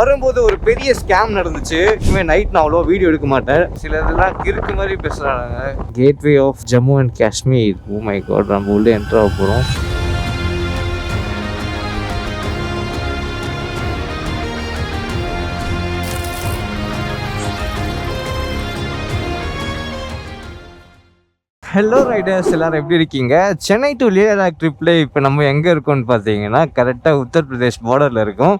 வரும்போது ஒரு பெரிய ஸ்கேம் நடந்துச்சு. இனிமேல் நைட் நான் அவ்வளோ வீடியோ எடுக்க மாட்டேன். சில இதெல்லாம் கிறுக்கு மாதிரி பேசுகிறாங்க. Gateway of Jammu and Kashmir. Oh my God, நம்ம உள்ளே என்ட்ரு ஆக போகிறோம். ஹலோ ரைடர்ஸ், எல்லோரும் எப்படி இருக்கீங்க? சென்னை டு லே லடாக் ட்ரிப்பில் இப்போ நம்ம எங்கே இருக்கோம்னு பார்த்தீங்கன்னா கரெக்டாக உத்தரப்பிரதேஷ் பார்டரில் இருக்கும்.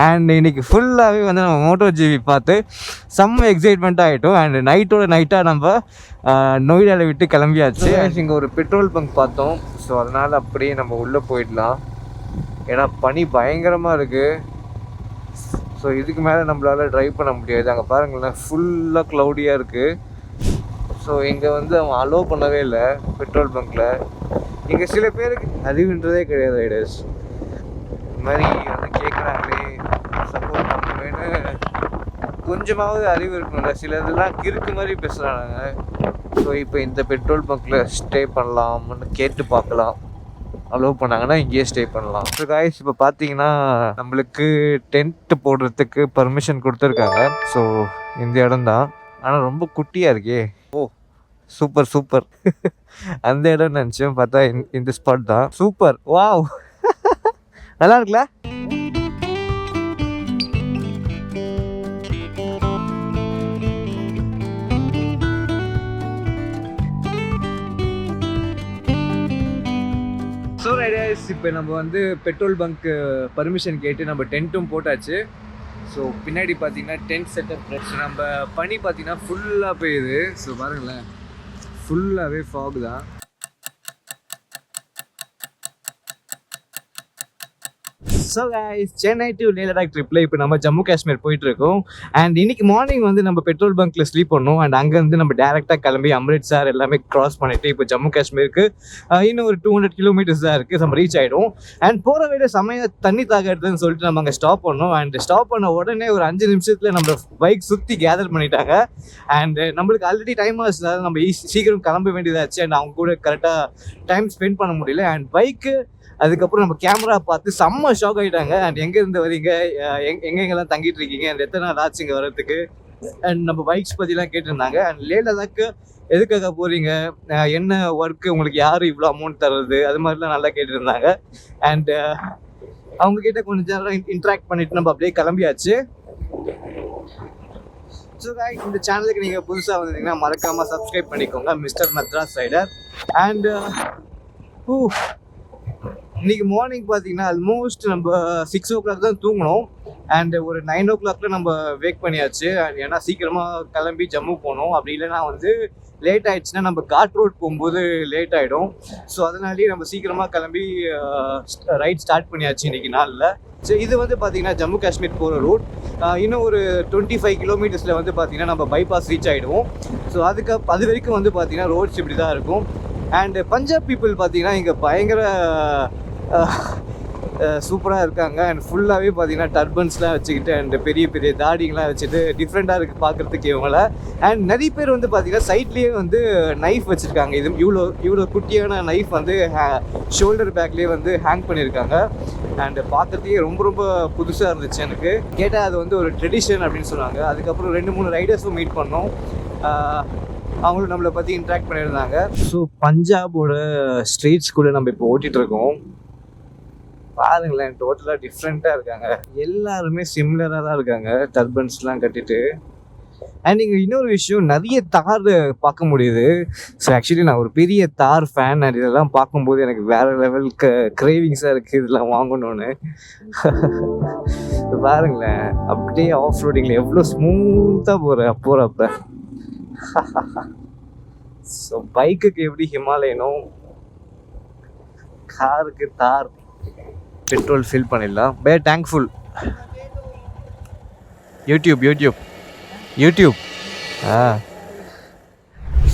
அண்ட் இன்றைக்கி ஃபுல்லாகவே வந்து நம்ம மோட்டோ ஜிவி பார்த்து செம்ம எக்ஸைட்மெண்ட்டாக ஆகிட்டோம். அண்ட் நைட்டாக நம்ம நொய்டாவில் விட்டு கிளம்பியாச்சு. இங்கே ஒரு பெட்ரோல் பங்க் பார்த்தோம். ஸோ அதனால் அப்படியே நம்ம உள்ளே போயிடலாம். ஏன்னா பனி பயங்கரமாக இருக்குது. ஸோ இதுக்கு மேலே நம்மளால் ட்ரைவ் பண்ண முடியாது. அங்கே பாருங்களேன், ஃபுல்லாக க்ளவுடியாக இருக்குது. ஸோ இங்கே வந்து அவன் அலோவ் பண்ணவே இல்லை பெட்ரோல் பங்க்கில். இங்கே சில பேருக்கு அறிவுன்றதே கிடையாது ரைடர்ஸ். இந்த மாதிரி வந்து கேட்குறாங்களே, சப்போர்ட் பண்ணுவேன்னு கொஞ்சமாவது அறிவு இருக்கணும்ல. சில இதெல்லாம் கிறுக்கு மாதிரி பேசுகிறாங்க. ஸோ இப்போ இந்த பெட்ரோல் பங்க்கில் ஸ்டே பண்ணலாம்னு கேட்டு பார்க்கலாம். அலோவ் பண்ணாங்கன்னா இங்கேயே ஸ்டே பண்ணலாம். ஸோ காய்ஸ், இப்போ பார்த்தீங்கன்னா நம்மளுக்கு டென்ட் போடுறதுக்கு பர்மிஷன் கொடுத்துருக்காங்க. ஸோ இந்த இடம் தான், ஆனால் ரொம்ப குட்டியாக இருக்கே. ஓ சூப்பர் சூப்பர். அந்த இடம் நினச்சேன், பார்த்தா இந்த ஸ்பாட் தான். சூப்பர், வாவ், நல்லா இருக்குல்ல? ஸோ ரைடர்ஸ், இப்போ நம்ம வந்து பெட்ரோல் பங்க் பர்மிஷன் கேட்டு நம்ம டென்ட்டும் போட்டாச்சு. ஸோ பின்னாடி பார்த்தீங்கன்னா டென்ட் செட்டப். நம்ம பனி பார்த்தீங்கன்னா ஃபுல்லாக பெய்யுது. ஸோ பாருங்களேன், ஃபுல்லாகவே ஃபாக் தான். So guys, Chennai to Leh Ladakh ட்ரிப்பில் இப்போ நம்ம ஜம்மு காஷ்மீர் போயிட்டுருக்கோம். அண்ட் இன்னைக்கு மார்னிங் வந்து நம்ம பெட்ரோல் பங்க்கில் ஸ்லீப் பண்ணோம். அண்ட் அங்கேருந்து நம்ம டேரெக்டாக கிளம்பி அம்ரிட்சர் எல்லாமே க்ராஸ் பண்ணிவிட்டு இப்போ ஜம்மு காஷ்மீருக்கு இன்னும் ஒரு 200 கிலோமீட்டர்ஸ் தான் இருக்குது. நம்ம ரீச் ஆகிடும். அண்ட் போகிற வழியில் செம்மையாக தண்ணி தாக்கிறதுன்னு சொல்லிட்டு நம்ம அங்கே ஸ்டாப் பண்ணோம். அண்ட் ஸ்டாப் பண்ண உடனே ஒரு 5 நிமிஷத்தில் நம்ம பைக் சுற்றி கேதர் பண்ணிட்டாங்க. அண்ட் நம்மளுக்கு ஆல்ரெடி டைம் ஆச்சுனால நம்ம சீக்கிரம் கிளம்ப வேண்டியதாச்சு. அண்ட் அவங்க கூட கரெக்டாக டைம் ஸ்பெண்ட் பண்ண முடியல. அண்ட் பைக்கு அதுக்கப்புறம் நம்ம கேமரா பார்த்து செம்ம ஷாக் ஆகிட்டாங்க. அண்ட் எங்கேருந்து வரீங்க, எங்கெங்கெல்லாம் தங்கிட்டு இருக்கீங்க, அண்ட் எத்தனை நாள் ஆச்சு இங்கே வர்றதுக்கு, அண்ட் நம்ம பைக்ஸ் பற்றிலாம் கேட்டிருந்தாங்க. அண்ட் லே லடாக்கு எதுக்காக போகிறீங்க, என்ன ஒர்க்கு, உங்களுக்கு யார் இவ்வளோ அமௌண்ட் தர்றது, அது மாதிரிலாம் நல்லா கேட்டுருந்தாங்க. அண்ட் அவங்கக்கிட்ட கொஞ்சம் நேரம் இன்ட்ராக்ட் பண்ணிவிட்டு நம்ம அப்படியே கிளம்பியாச்சு. ஸோ இந்த சேனலுக்கு நீங்கள் புதுசாக வந்தீங்கன்னா மறக்காமல் சப்ஸ்கிரைப் பண்ணிக்கோங்க, மிஸ்டர் மெட்ராஸ் ரைடர். அண்ட் இன்றைக்கி மார்னிங் பார்த்தீங்கன்னா ஆல்மோஸ்ட் நம்ம 6 o'clock தான் தூங்கினோம். அண்ட் ஒரு 9 o'clock நம்ம வேக் பண்ணியாச்சு. அண்ட் ஏன்னா சீக்கிரமாக கிளம்பி ஜம்மு போகணும். அப்படி இல்லைனா வந்து லேட் ஆகிடுச்சுன்னா நம்ம காட் ரோட் போகும்போது லேட் ஆகிடும். ஸோ அதனாலேயே நம்ம சீக்கிரமாக கிளம்பி ரைட் ஸ்டார்ட் பண்ணியாச்சு இன்றைக்கி நாளில். ஸோ இது வந்து பார்த்திங்கன்னா ஜம்மு காஷ்மீர் போகிற ரூட். இன்னும் ஒரு 25 கிலோமீட்டர்ஸில் வந்து பார்த்திங்கன்னா நம்ம பைபாஸ் ரீச் ஆகிடுவோம். ஸோ அது வரைக்கும் வந்து பார்த்திங்கன்னா ரோட்ஸ் இப்படி தான் இருக்கும். அண்ட் பஞ்சாப் பீப்புள் பார்த்திங்கன்னா இங்கே பயங்கர சூப்பராக இருக்காங்க. அண்ட் ஃபுல்லாகவே பார்த்தீங்கன்னா டர்பன்ஸ்லாம் வச்சுக்கிட்டு அண்ட் பெரிய பெரிய தாடிங்கெலாம் வச்சுட்டு டிஃப்ரெண்ட்டாக இருக்குது பார்க்குறதுக்கு இவங்கள. அண்ட் நிறைய பேர் வந்து பார்த்திங்கன்னா சைட்லேயே வந்து நைஃப் வச்சுருக்காங்க. இது இவ்வளோ குட்டியான நைஃப் வந்து ஷோல்டர் பேக்லேயே வந்து ஹேங் பண்ணியிருக்காங்க. அண்ட் பார்க்குறதுக்கே ரொம்ப ரொம்ப புதுசாக இருந்துச்சு எனக்கு. கேட்டால் அது வந்து ஒரு ட்ரெடிஷன் அப்படின்னு சொன்னாங்க. அதுக்கப்புறம் 2-3 ரைடர்ஸும் மீட் பண்ணோம். அவங்களும் நம்மளை பற்றி இன்ட்ராக்ட் பண்ணியிருந்தாங்க. ஸோ பஞ்சாபோட ஸ்ட்ரீட்ஸ்குள்ளே நம்ம இப்போ ஓட்டிகிட்ருக்கோம். பாருங்களேன், டோட்டலாக டிஃப்ரெண்ட்டாக இருக்காங்க. எல்லாருமே சிம்லராக தான் இருக்காங்க, டர்பன்ஸ்லாம் கட்டிட்டு. அண்ட் இங்கே இன்னொரு விஷயம், நிறைய தார் பார்க்க முடியுது. ஸோ ஆக்சுவலி நான் ஒரு பெரிய தார் ஃபேன். அண்ட் இதெல்லாம் பார்க்கும்போது எனக்கு வேறு லெவல் கிரேவிங்ஸாக இருக்குது இதெல்லாம் வாங்கணுன்னு. பாருங்களேன், அப்படியே ஆஃப் ரோடிங்கில் எவ்வளோ ஸ்மூத்தாக போகிறப்ப. ஸோ பைக்குக்கு எப்படி ஹிமாலயனோ, காருக்கு தார். பெட்ரோல் ஃபில் பண்ணிடலாம். Tank full. யூடியூப்.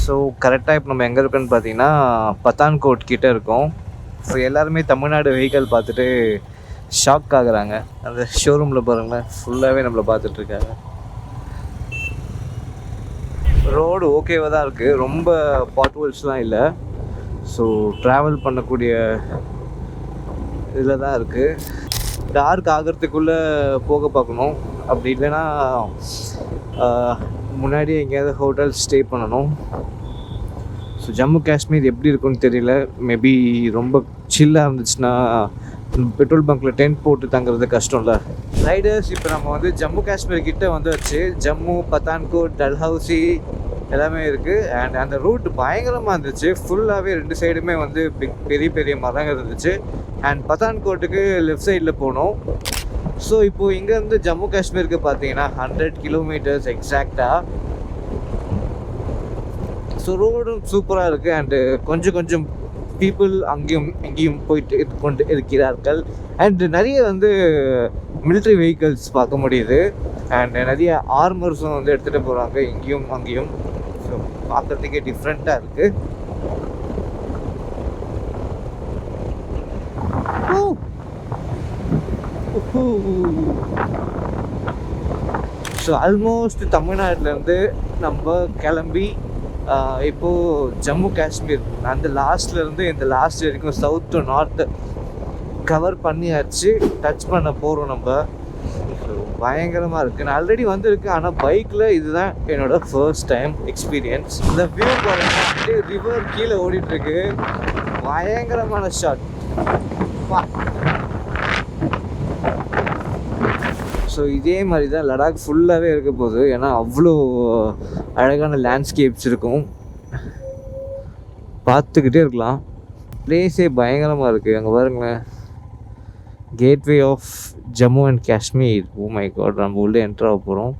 ஸோ கரெக்டாக இப்போ நம்ம எங்கே இருக்கோன்னு பார்த்தீங்கன்னா பத்தான்கோட் கிட்டே இருக்கோம். ஸோ எல்லாருமே தமிழ்நாடு வெஹிக்கல் பார்த்துட்டு ஷாக் ஆகுறாங்க. அந்த ஷோரூமில் பாருங்களேன், ஃபுல்லாகவே நம்மளை பார்த்துட்ருக்காங்க. ரோடு ஓகேவாக தான் இருக்குது, ரொம்ப பாட்ஹோல்ஸ்லாம் இல்லை. ஸோ ட்ராவல் பண்ணக்கூடிய இதில் தான் இருக்குது. டார்க் ஆகிறதுக்குள்ளே போக பார்க்கணும். அப்படி இல்லைன்னா முன்னாடி எங்கேயாவது ஹோட்டல் ஸ்டே பண்ணணும். ஸோ ஜம்மு காஷ்மீர் எப்படி இருக்குன்னு தெரியல. மேபி ரொம்ப சில்லாக இருந்துச்சுன்னா பெட்ரோல் பங்க்கில் டென்ட் போட்டு தங்குறது கஷ்டம்ல. ரைடர்ஸ், இப்போ நம்ம வந்து ஜம்மு காஷ்மீர் கிட்டே வந்துச்சு. ஜம்மு, பத்தான்கோட், டல்ஹவுசி எல்லாமே இருக்குது. அண்ட் அந்த ரூட் பயங்கரமாக இருந்துச்சு. ஃபுல்லாகவே 2 சைடுமே வந்து பெரிய பெரிய மரங்கள் இருந்துச்சு. அண்ட் பத்தான்கோட்டுக்கு லெஃப்ட் சைடில் போனோம். ஸோ இப்போது இங்கேருந்து ஜம்மு காஷ்மீருக்கு பார்த்தீங்கன்னா 100 கிலோமீட்டர்ஸ் எக்ஸாக்டாக. ஸோ ரோடும் சூப்பராக இருக்குது. அண்டு கொஞ்சம் பீப்புள் அங்கேயும் இங்கேயும் போயிட்டு கொண்டு இருக்கிறார்கள். அண்டு நிறைய வந்து மிலிட்ரி வெஹிக்கிள்ஸ் பார்க்க முடியுது. அண்ட் நிறைய ஆர்மர்ஸும் வந்து எடுத்துகிட்டு போகிறாங்க இங்கேயும் அங்கேயும். ஸோ பார்க்குறதுக்கே டிஃப்ரெண்ட்டாக இருக்குது. ஸோ ஆல்மோஸ்ட் தமிழ்நாட்டிலேருந்து நம்ம கிளம்பி இப்போது ஜம்மு காஷ்மீர் அந்த லாஸ்ட்லேருந்து இந்த லாஸ்ட் வரைக்கும் சவுத் டு நார்த்து கவர் பண்ணியாச்சு. டச் பண்ண போகிறோம் நம்ம. ஸோ பயங்கரமாக இருக்குது. நான் ஆல்ரெடி வந்திருக்கு, ஆனால் பைக்கில் இதுதான் என்னோடய ஃபர்ஸ்ட் டைம் எக்ஸ்பீரியன்ஸ். இந்த வியூ பாருங்க, ரிவர் கீழே ஓடிட்டுருக்கு. பயங்கரமான ஷாட். ஸோ இதே மாதிரி தான் லடாக் ஃபுல்லாகவே இருக்க போகுது. ஏன்னா அவ்வளோ அழகான லேண்ட்ஸ்கேப்ஸ் இருக்கும், பார்த்துக்கிட்டே இருக்கலாம். பிளேஸே பயங்கரமாக இருக்குது. அங்கே பாருங்களேன், gateway of Jammu and Kashmir. Oh my God, நம்ம உள்ளே என்ட்ரு ஆக போகிறோம்.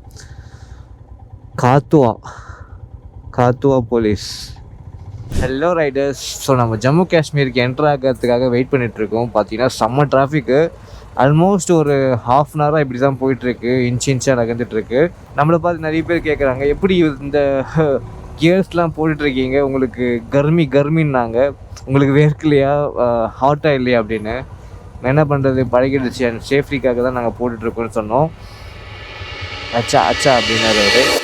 Kathua police. Hello riders. So நம்ம ஜம்மு காஷ்மீருக்கு என்ட்ரு ஆகிறதுக்காக வெயிட் பண்ணிகிட்ருக்கோம். பார்த்தீங்கன்னா செம்ம டிராஃபிக்கு. ஆல்மோஸ்ட் ஒரு ½ அன் ஹவராக இப்படி தான் போயிட்டுருக்கு. இன்ச்சாக நகர்ந்துட்டுருக்கு. நம்மளை பார்த்து நிறைய பேர் கேட்குறாங்க, எப்படி இந்த கியர்ஸ்லாம் போட்டுட்ருக்கீங்க, உங்களுக்கு கர்மின்னாங்க, உங்களுக்கு வேர்க்கலையா, ஹாட்டாக இல்லையா அப்படின்னு. என்ன பண்ணுறது, பழகிடுச்சு. அண்ட் சேஃப்டிக்காக தான் நாங்கள் போட்டுட்ருக்கோன்னு சொன்னோம். அச்சா அப்படின்னாரு அவர்.